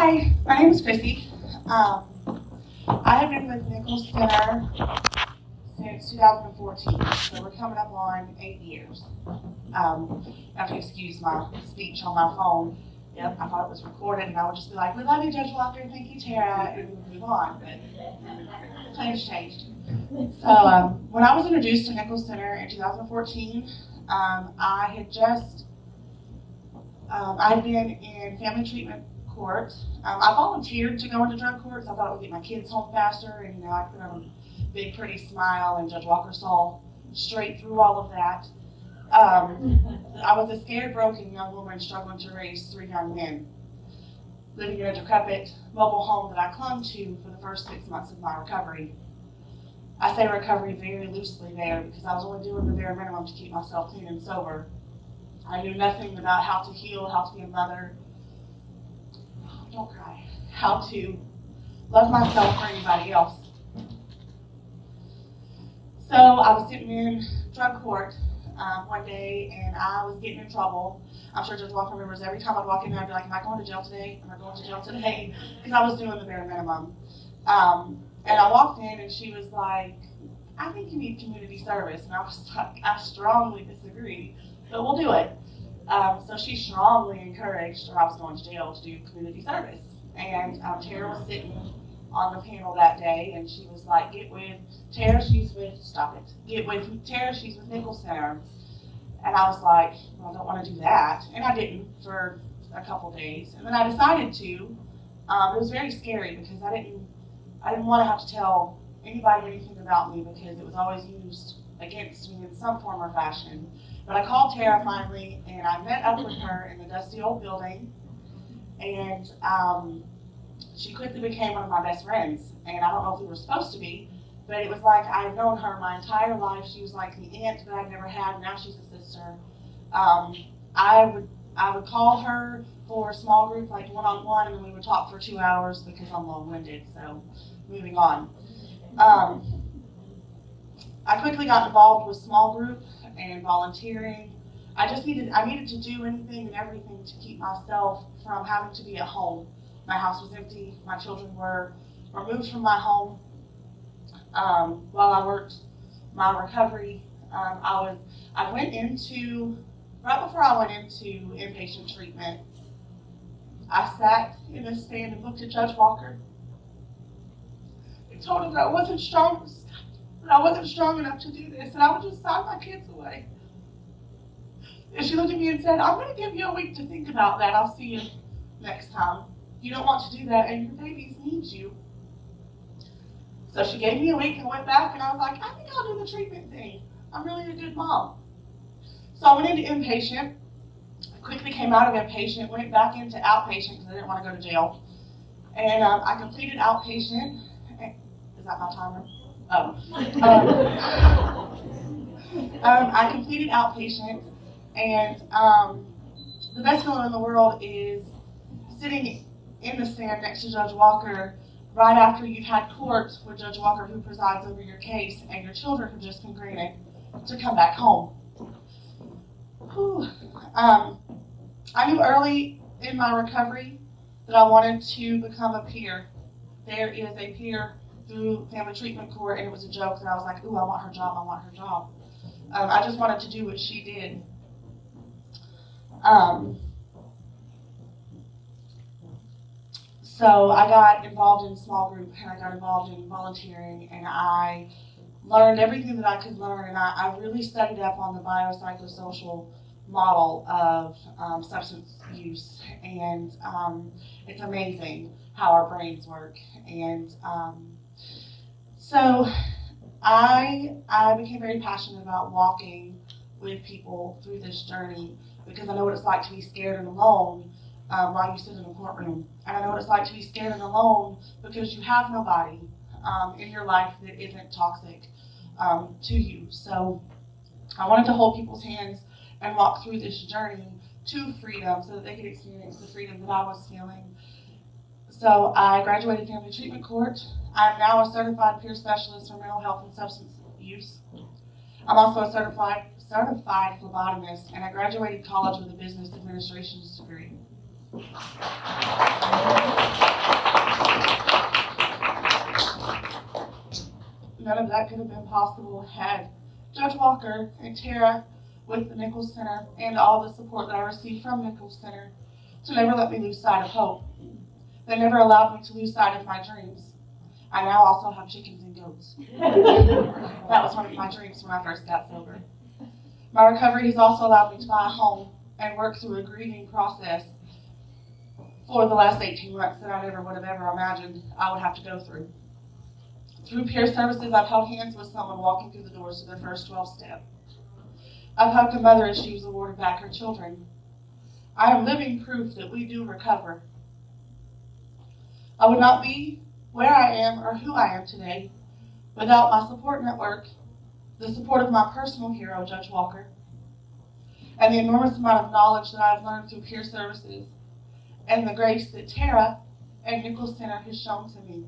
Hi, my name is Chrissy. I have been with Nichols Center since 2014, so we're coming up on 8 years. You have to excuse my speech on my phone. Yep, I thought it was recorded, and I would just be like, "We love you, Judge Walker. Thank you, Tara," and we would move on. But plans changed. So when I was introduced to Nichols Center in 2014, I had been in family treatment court. I volunteered to go into drug courts. I thought it would get my kids home faster, and I put on a big, pretty smile, and Judge Walker saw straight through all of that. I was a scared, broken young woman struggling to raise 3 young men, living in a decrepit mobile home that I clung to for the first 6 months of my recovery. I say recovery very loosely there because I was only doing the bare minimum to keep myself clean and sober. I knew nothing about how to heal, how to be a mother, don't cry, how to love myself or anybody else. So I was sitting in drug court one day, and I was getting in trouble. I'm sure Judge Walker remembers every time I'd walk in there, I'd be like, "Am I going to jail today? Am I going to jail today?" Because I was doing the bare minimum. And I walked in, and she was like, "I think you need community service." And I was like, "I strongly disagree, but we'll do it." So she strongly encouraged, or I was going to jail, to do community service. And Tara was sitting on the panel that day, and she was like, "Get with Tara, she's with Tara, she's with Nichols Center." And I was like, "Well, I don't want to do that." And I didn't for a couple days. And then I decided to. It was very scary because I didn't want to have to tell anybody anything about me because it was always used against me in some form or fashion. But I called Tara finally, and I met up with her in the dusty old building, and she quickly became one of my best friends. And I don't know if we were supposed to be, but it was like I had known her my entire life. She was like the aunt that I'd never had, and now she's a sister. I would call her for a small group, like one-on-one, and then we would talk for 2 hours because I'm long-winded, so moving on. I quickly got involved with small group and volunteering. I needed to do anything and everything to keep myself from having to be at home. My house was empty. My children were removed from my home. While I worked my recovery, right before I went into inpatient treatment, I sat in a stand and looked at Judge Walker and told him that I wasn't strong enough to do this, and I would just sign my kids away. And she looked at me and said, "I'm going to give you a week to think about that. I'll see you next time. You don't want to do that, and your babies need you." So she gave me a week and went back, and I was like, "I think I'll do the treatment thing. I'm really a good mom." So I went into inpatient. I quickly came out of inpatient, went back into outpatient because I didn't want to go to jail. And I completed outpatient. Is that my timer? Oh. I completed outpatient, and the best feeling in the world is sitting in the stand next to Judge Walker right after you've had court with Judge Walker, who presides over your case, and your children have just been granted to come back home. I knew early in my recovery that I wanted to become a peer. There is a peer through family treatment court, and it was a joke that I was like, "Ooh, I want her job, I want her job." I just wanted to do what she did. So I got involved in small group, and I got involved in volunteering, and I learned everything that I could learn, and I really studied up on the biopsychosocial model of substance use, and it's amazing how our brains work. And so I became very passionate about walking with people through this journey because I know what it's like to be scared and alone while you sit in a courtroom. And I know what it's like to be scared and alone because you have nobody in your life that isn't toxic to you. So I wanted to hold people's hands and walk through this journey to freedom so that they could experience the freedom that I was feeling. So I graduated family treatment court. I'm now a certified peer specialist for mental health and substance use. I'm also a certified phlebotomist, and I graduated college with a business administration degree. that could have been possible had Judge Walker and Tara with the Nichols Center and all the support that I received from Nichols Center to never let me lose sight of hope. They never allowed me to lose sight of my dreams. I now also have chickens and goats. That was one of my dreams when I first got sober. My recovery has also allowed me to buy a home and work through a grieving process for the last 18 months that I never would have ever imagined I would have to go through. Through peer services, I've held hands with someone walking through the doors to their first 12 step. I've hugged a mother as she was awarded back her children. I am living proof that we do recover. I would not be where I am or who I am today without my support network, the support of my personal hero, Judge Walker, and the enormous amount of knowledge that I've learned through peer services and the grace that Tara and Nichols Center has shown to me.